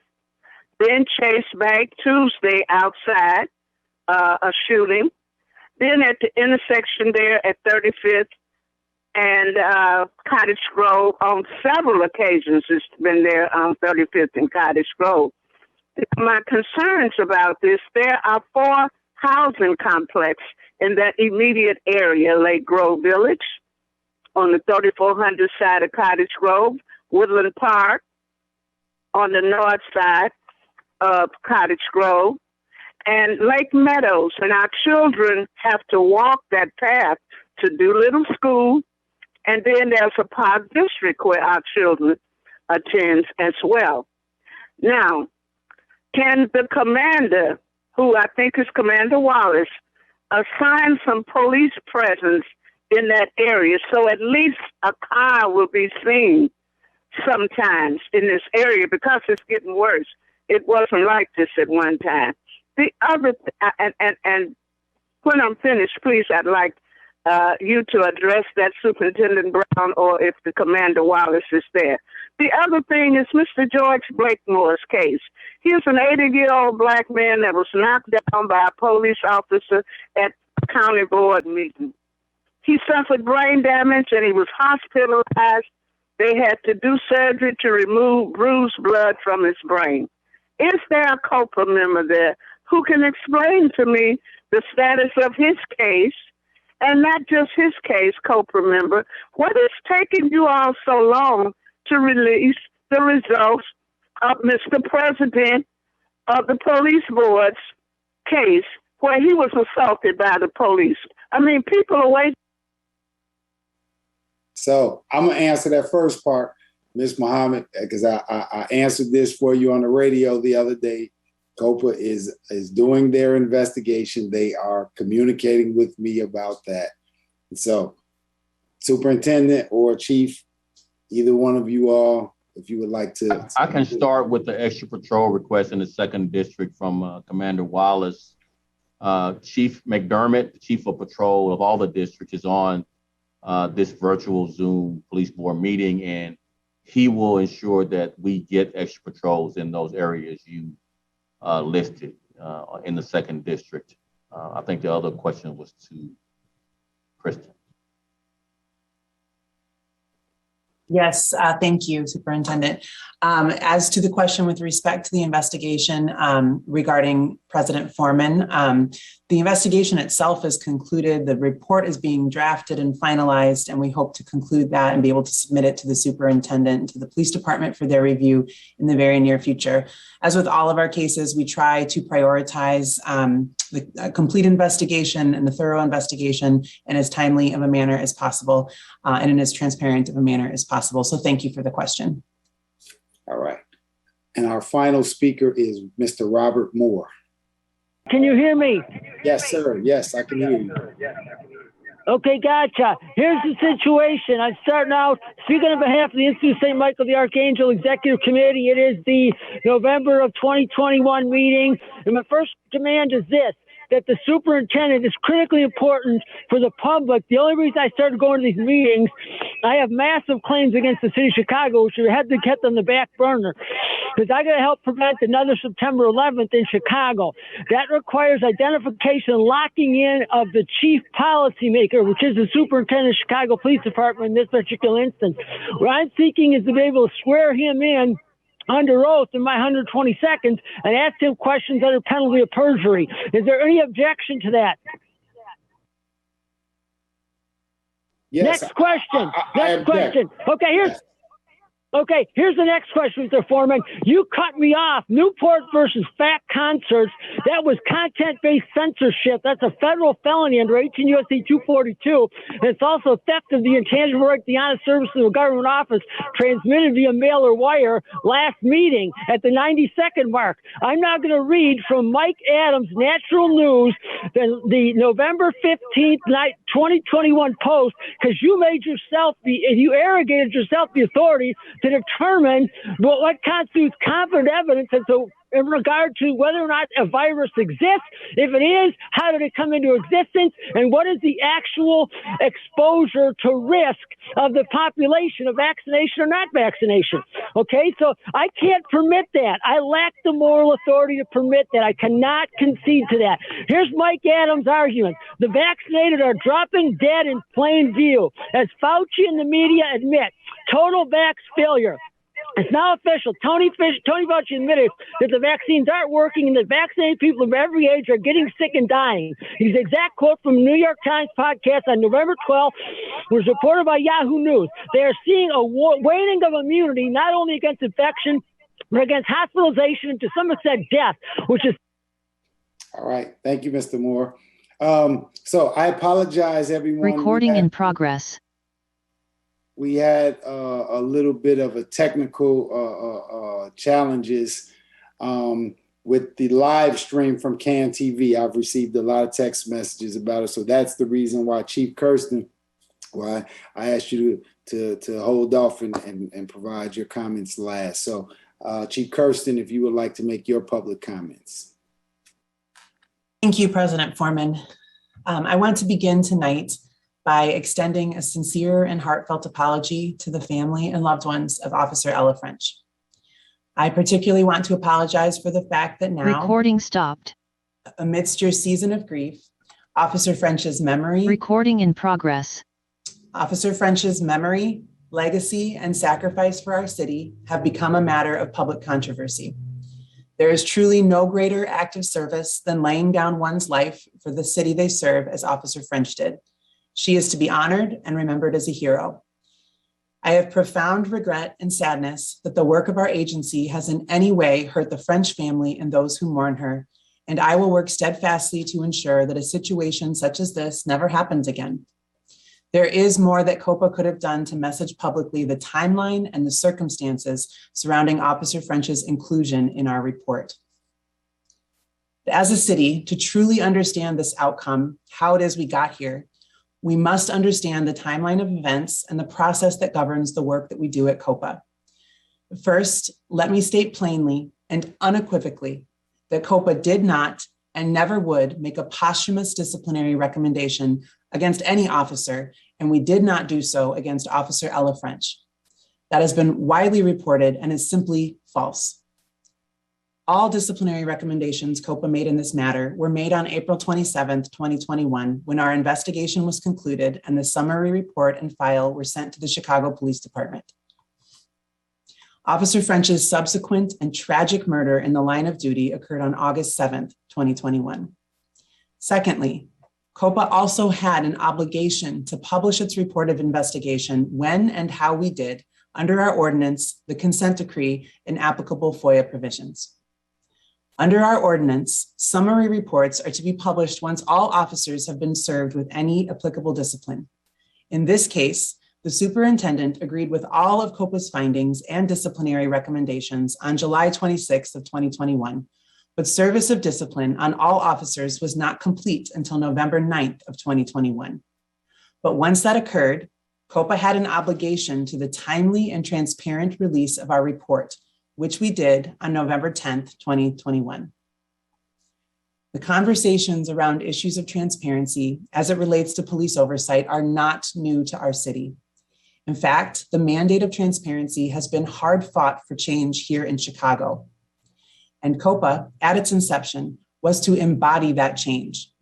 Then Chase Bank Tuesday outside, a shooting. Then at the intersection there at 35th and Cottage Grove on several occasions. It's been there on 35th and Cottage Grove. My concerns about this, there are 4 housing complexes in that immediate area: Lake Grove Village on the 3400 side of Cottage Grove, Woodland Park on the north side of Cottage Grove, and Lake Meadows. And our children have to walk that path to Doolittle School. And then there's a park district where our children attend as well. Now, can the commander, who I think is Commander Wallace, assign some police presence in that area so at least a car will be seen sometimes in this area, because it's getting worse. It wasn't like this at one time. The other, and when I'm finished, please, I'd like you to address that, Superintendent Brown, or if the Commander Wallace is there. The other thing is Mr. George Blakemore's case. He's an 80-year-old black man that was knocked down by a police officer at a county board meeting. He suffered brain damage and he was hospitalized. They had to do surgery to remove bruised blood from his brain. Is there a COPA member there who can explain to me the status of his case, and not just his case, COPA member? What is taking you all so long to release the results of Mr. President of the police board's case where he was assaulted by the police? I mean, people are waiting. So I'm gonna answer that first part, Ms. Muhammad, because I answered this for you on the radio the other day. COPA is doing their investigation. They are communicating with me about that. And so, Superintendent or Chief, either one of you all, if you would like to. I can start with the extra patrol request in the 2nd District from Commander Wallace. Chief McDermott, the Chief of Patrol of all the districts, is on this virtual Zoom police board meeting, and he will ensure that we get extra patrols in those areas you listed in the 2nd District. I think the other question was to Kristen. Yes, thank you, Superintendent. As to the question with respect to the investigation regarding President Foreman, the investigation itself is concluded. The report is being drafted and finalized, and we hope to conclude that and be able to submit it to the superintendent and to the police department for their review in the very near future. As with all of our cases, we try to prioritize the complete investigation and the thorough investigation in as timely of a manner as possible and in as transparent of a manner as possible. So thank you for the question. All right. And our final speaker is Mr. Robert Moore. Can you hear me? Yes, sir. Yes, I can hear you. Okay, gotcha. Here's the situation. I'm starting out speaking on behalf of the Institute of St. Michael the Archangel Executive Committee. It is the November of 2021 meeting. And my first demand is this, that the superintendent is critically important for the public. The only reason I started going to these meetings, I have massive claims against the city of Chicago, which we had to get on the back burner, because I got to help prevent another September 11th in Chicago. That requires identification and locking in of the chief policymaker, which is the superintendent of Chicago Police Department in this particular instance. What I'm seeking is to be able to swear him in under oath in my 120 seconds and ask him questions under penalty of perjury. Is there any objection to that? Yes. Next question. Next question. Okay, here's the next question, Mr. Foreman. You cut me off. Newport versus Fat Concerts. That was content-based censorship. That's a federal felony under 18 U.S.C. 242. And it's also theft of the intangible right to the honest services of a government office transmitted via mail or wire last meeting at the 90-second mark. I'm now going to read from Mike Adams' Natural News, the November 15th, 2021 post, because you arrogated yourself the authority to determine what constitutes competent evidence as to in regard to whether or not a virus exists? If it is, how did it come into existence? And what is the actual exposure to risk of the population of vaccination or not vaccination? Okay, so I can't permit that. I lack the moral authority to permit that. I cannot concede to that. Here's Mike Adams' argument. The vaccinated are dropping dead in plain view. As Fauci and the media admit, total vax failure. It's now official. Tony Fauci admitted that the vaccines aren't working and that vaccinated people of every age are getting sick and dying. His exact quote from New York Times podcast on November 12th was reported by Yahoo News. They are seeing a waning of immunity, not only against infection, but against hospitalization and to some extent death, which is. All right. Thank you, Mr. Moore. So I apologize, everyone. Recording in progress. We had a little bit of a technical challenges with the live stream from CAN TV. I've received a lot of text messages about it. So that's the reason why, Chief Kirsten, why I asked you to hold off and provide your comments last. So Chief Kirsten, if you would like to make your public comments. Thank you, President Foreman. I want to begin tonight by extending a sincere and heartfelt apology to the family and loved ones of Officer Ella French. I particularly want to apologize for the fact that now, recording stopped. Amidst your season of grief, Officer French's memory, recording in progress. Officer French's memory, legacy, and sacrifice for our city have become a matter of public controversy. There is truly no greater act of service than laying down one's life for the city they serve as Officer French did. She is to be honored and remembered as a hero. I have profound regret and sadness that the work of our agency has in any way hurt the French family and those who mourn her, and I will work steadfastly to ensure that a situation such as this never happens again. There is more that COPA could have done to message publicly the timeline and the circumstances surrounding Officer French's inclusion in our report. As a city, to truly understand this outcome, how it is we got here, we must understand the timeline of events and the process that governs the work that we do at COPA. First, let me state plainly and unequivocally that COPA did not and never would make a posthumous disciplinary recommendation against any officer, and we did not do so against Officer Ella French. That has been widely reported and is simply false. All disciplinary recommendations COPA made in this matter were made on April 27th, 2021, when our investigation was concluded and the summary report and file were sent to the Chicago Police Department. Officer French's subsequent and tragic murder in the line of duty occurred on August 7th, 2021. Secondly, COPA also had an obligation to publish its report of investigation when and how we did under our ordinance, the consent decree, and applicable FOIA provisions. Under our ordinance, summary reports are to be published once all officers have been served with any applicable discipline. In this case, the superintendent agreed with all of COPA's findings and disciplinary recommendations on July 26th of 2021, but service of discipline on all officers was not complete until November 9th of 2021. But once that occurred, COPA had an obligation to the timely and transparent release of our report, which we did on November 10th, 2021. The conversations around issues of transparency as it relates to police oversight are not new to our city. In fact, the mandate of transparency has been hard fought for change here in Chicago. And COPA, at its inception, was to embody that change.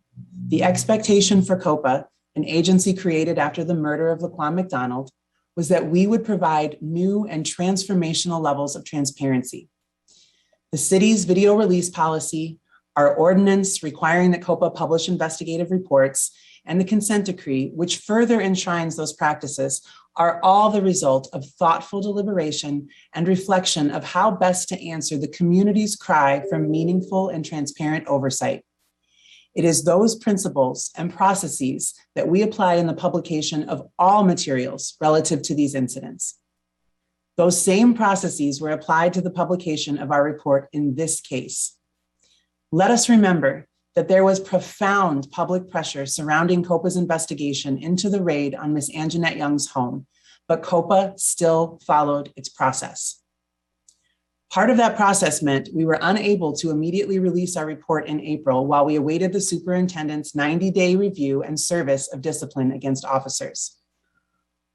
The expectation for COPA, an agency created after the murder of Laquan McDonald, was that we would provide new and transformational levels of transparency. The city's video release policy, our ordinance requiring that COPA publish investigative reports, and the consent decree, which further enshrines those practices, are all the result of thoughtful deliberation and reflection of how best to answer the community's cry for meaningful and transparent oversight. It is those principles and processes that we apply in the publication of all materials relative to these incidents. Those same processes were applied to the publication of our report in this case. Let us remember that there was profound public pressure surrounding COPA's investigation into the raid on Ms. Anjanette Young's home, but COPA still followed its process. Part of that process meant we were unable to immediately release our report in April while we awaited the superintendent's 90-day review and service of discipline against officers.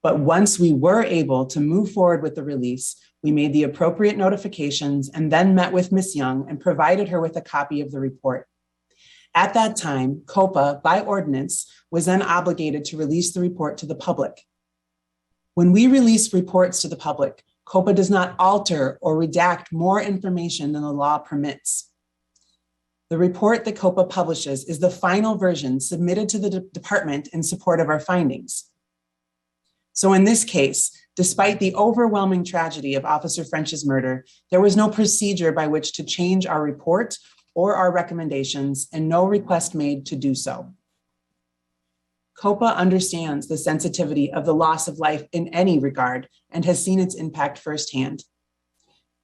But once we were able to move forward with the release, we made the appropriate notifications and then met with Ms. Young and provided her with a copy of the report. At that time, COPA, by ordinance, was then obligated to release the report to the public. When we release reports to the public, COPA does not alter or redact more information than the law permits. The report that COPA publishes is the final version submitted to the department in support of our findings. So in this case, despite the overwhelming tragedy of Officer French's murder, there was no procedure by which to change our report or our recommendations, and no request made to do so. COPA understands the sensitivity of the loss of life in any regard and has seen its impact firsthand.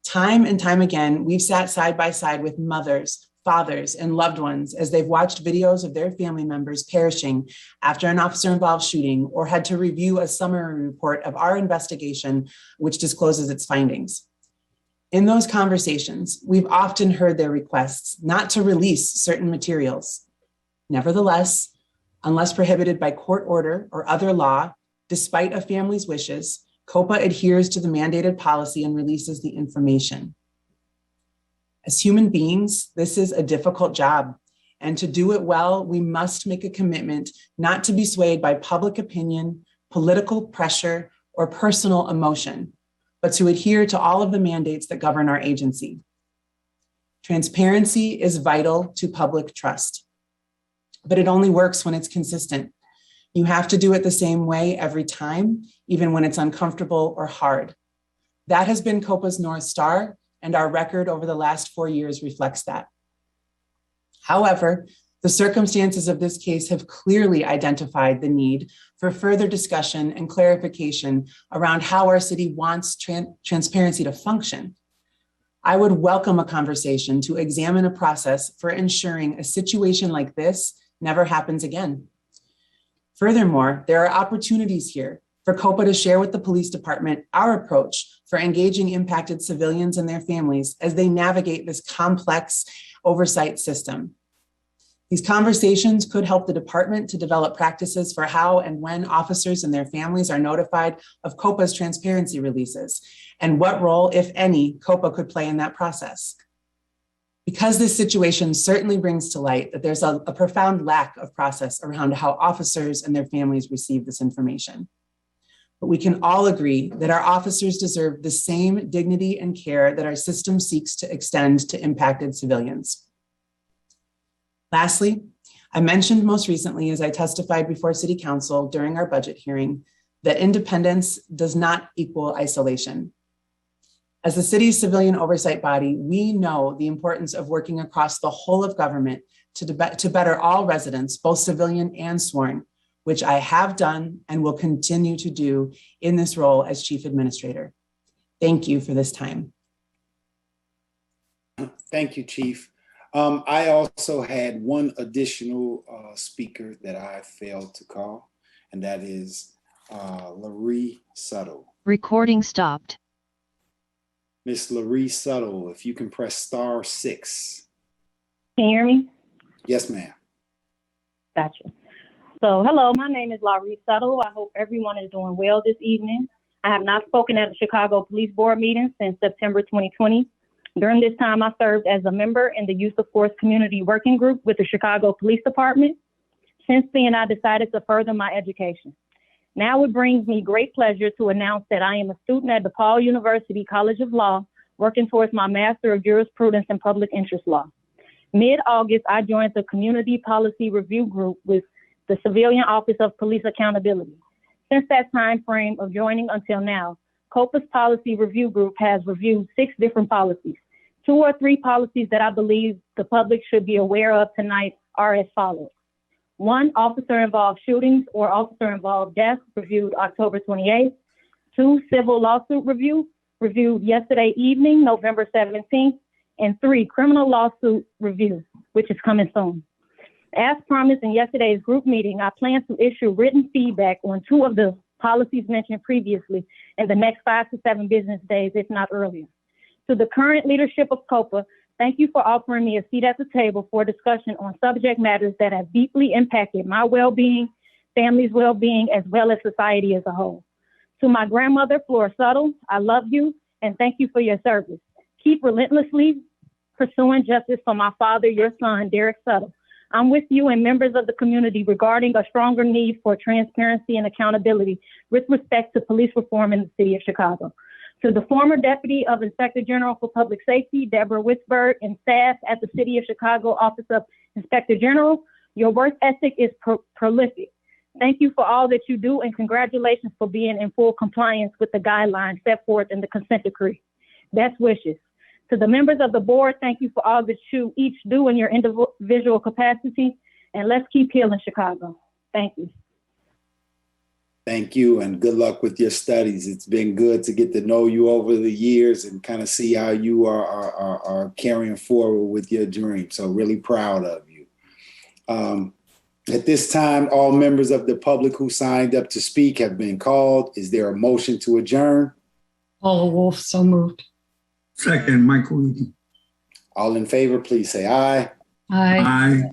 Time and time again, we've sat side by side with mothers, fathers, and loved ones as they've watched videos of their family members perishing after an officer-involved shooting or had to review a summary report of our investigation, which discloses its findings. In those conversations, we've often heard their requests not to release certain materials. Nevertheless, unless prohibited by court order or other law, despite a family's wishes, COPA adheres to the mandated policy and releases the information. As human beings, this is a difficult job, and to do it well, we must make a commitment not to be swayed by public opinion, political pressure, or personal emotion, but to adhere to all of the mandates that govern our agency. Transparency is vital to public trust, but it only works when it's consistent. You have to do it the same way every time, even when it's uncomfortable or hard. That has been COPA's North Star, and our record over the last 4 years reflects that. However, the circumstances of this case have clearly identified the need for further discussion and clarification around how our city wants transparency to function. I would welcome a conversation to examine a process for ensuring a situation like this never happens again. Furthermore, there are opportunities here for COPA to share with the police department our approach for engaging impacted civilians and their families as they navigate this complex oversight system. These conversations could help the department to develop practices for how and when officers and their families are notified of COPA's transparency releases, and what role, if any, COPA could play in that process. Because this situation certainly brings to light that there's a profound lack of process around how officers and their families receive this information. But we can all agree that our officers deserve the same dignity and care that our system seeks to extend to impacted civilians. Lastly, I mentioned most recently as I testified before City Council during our budget hearing that independence does not equal isolation. As the city's civilian oversight body, we know the importance of working across the whole of government to better all residents, both civilian and sworn, which I have done and will continue to do in this role as Chief Administrator. Thank you for this time. Thank you, Chief. I also had one additional speaker that I failed to call, and that is Laree Suttle. Recording stopped. Miss Laree Suttle, if you can press *6. Can you hear me? Yes, ma'am. Gotcha. So, hello, my name is Laree Suttle. I hope everyone is doing well this evening. I have not spoken at the Chicago Police Board meeting since September 2020. During this time, I served as a member in the Use of Force Community Working Group with the Chicago Police Department. Since then, I decided to further my education. Now it brings me great pleasure to announce that I am a student at DePaul University College of Law, working towards my Master of Jurisprudence and Public Interest Law. Mid-August, I joined the Community Policy Review Group with the Civilian Office of Police Accountability. Since that time frame of joining until now, COPA's Policy Review Group has reviewed 6 different policies. 2 or 3 policies that I believe the public should be aware of tonight are as follows. 1, officer-involved shootings or officer-involved deaths, reviewed October 28th. 2, civil lawsuit review, reviewed yesterday evening, November 17th. And 3, criminal lawsuit review, which is coming soon. As promised in yesterday's group meeting, I plan to issue written feedback on 2 of the policies mentioned previously in the next 5 to 7 business days, if not earlier. To the current leadership of COPA, thank you for offering me a seat at the table for discussion on subject matters that have deeply impacted my well-being, family's well-being, as well as society as a whole. To my grandmother, Flora Suttle, I love you and thank you for your service. Keep relentlessly pursuing justice for my father, your son, Derek Suttle. I'm with you and members of the community regarding a stronger need for transparency and accountability with respect to police reform in the city of Chicago. To the former Deputy of Inspector General for Public Safety, Deborah Witzberg, and staff at the City of Chicago Office of Inspector General, your work ethic is prolific. Thank you for all that you do and congratulations for being in full compliance with the guidelines set forth in the consent decree. Best wishes. To the members of the board, thank you for all that you each do in your individual capacity, and let's keep healing Chicago. Thank you. Thank you, and good luck with your studies. It's been good to get to know you over the years and kind of see how you are carrying forward with your dream. So really proud of you. At this time, all members of the public who signed up to speak have been called. Is there a motion to adjourn? Paula Wolf, so moved. Second, Michael Eady. All in favor, please say aye. Aye. Aye.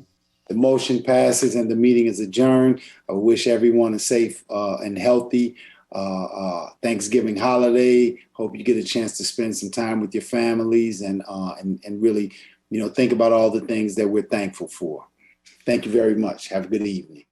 The motion passes and the meeting is adjourned. I wish everyone a safe and healthy Thanksgiving holiday. Hope you get a chance to spend some time with your families and really, think about all the things that we're thankful for. Thank you very much. Have a good evening.